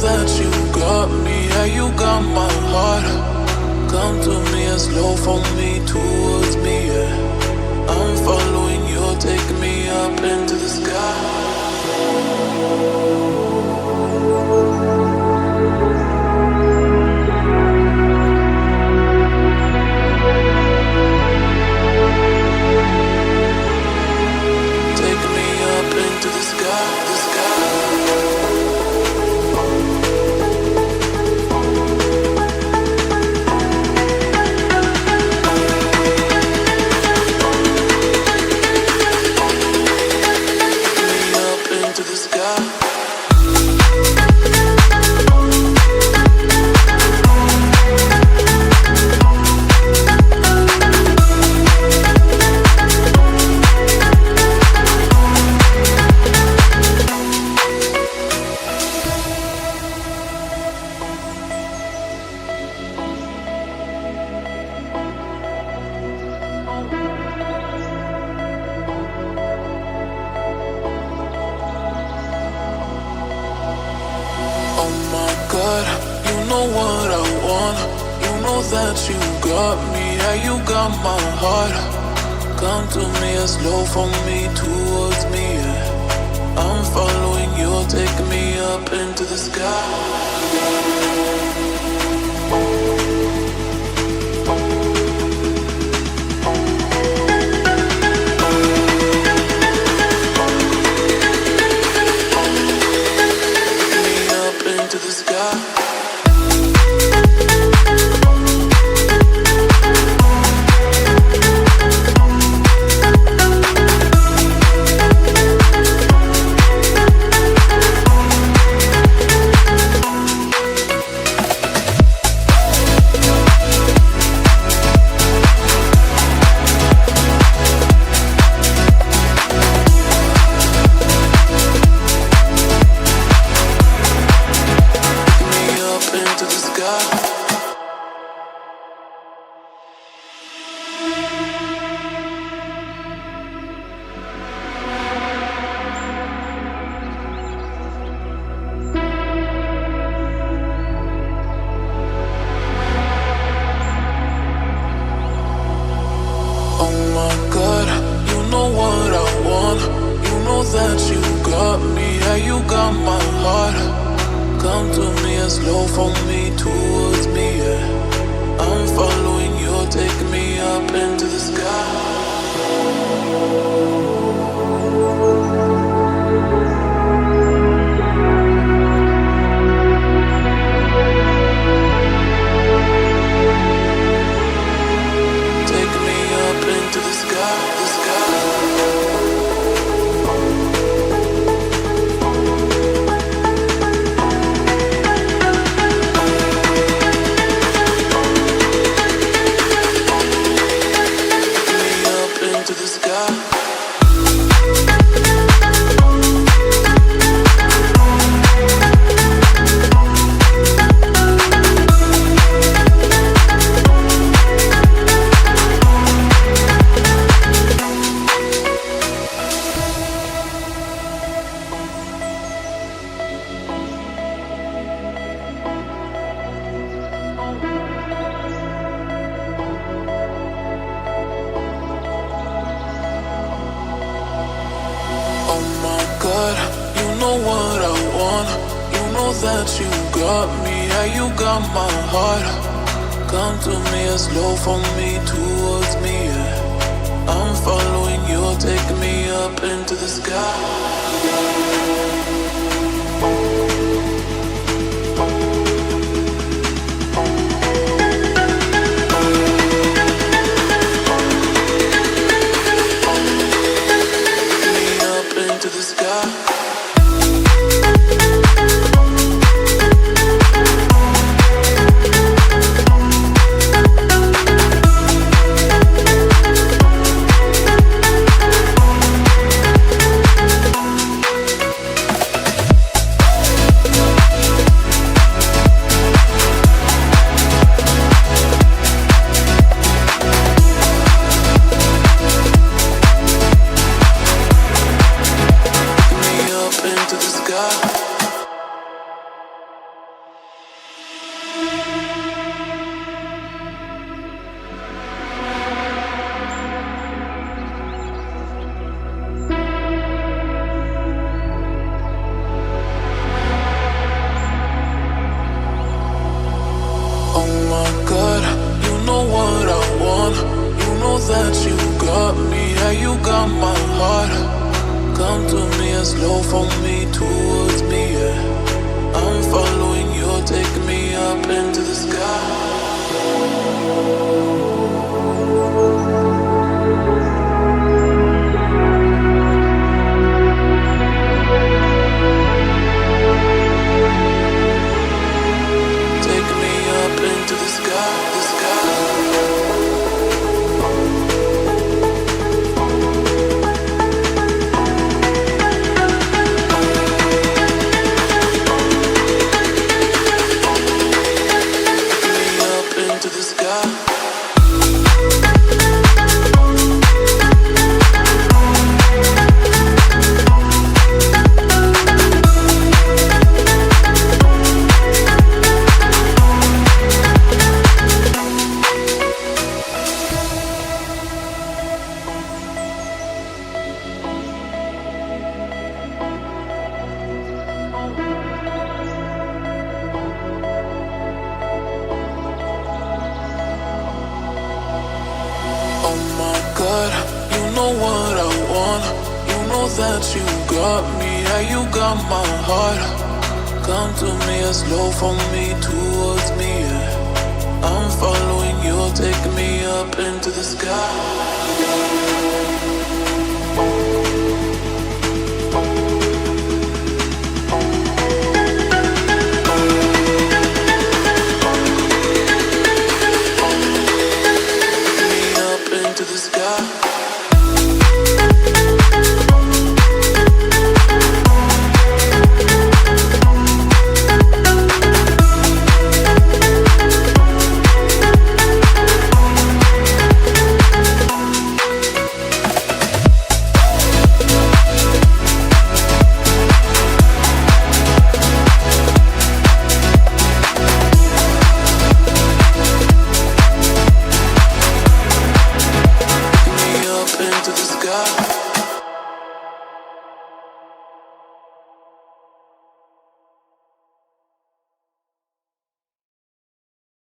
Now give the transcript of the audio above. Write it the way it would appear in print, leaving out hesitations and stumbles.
that you got me, yeah, you got my heart. Come to me and slow for me, towards me, yeah. I'm following you, take me up into the sky. Take me up into the sky, the sky. That you got me, yeah, you got my heart. Come to me and slow for me, towards me, yeah. I'm following you, take me up into the sky. That you got me, yeah, you got my heart. Come to me and slow for me, towards me, yeah. I'm following you, take me up into the sky. Take me up into the sky, the sky. That you got me, yeah, you got my heart. Come to me and slow for me, towards me, yeah. I'm following you, take me up into the sky. Come to me and slow for me, towards me, yeah. I'm following you, take me up into the sky. Take me up into the sky, the sky. To the sky. Oh my God, you know what I want. You know that you got me, yeah, you got my heart. Come to me and slow for me, towards me, yeah. I'm following you, take me up into the sky. To the sky. Into the sky.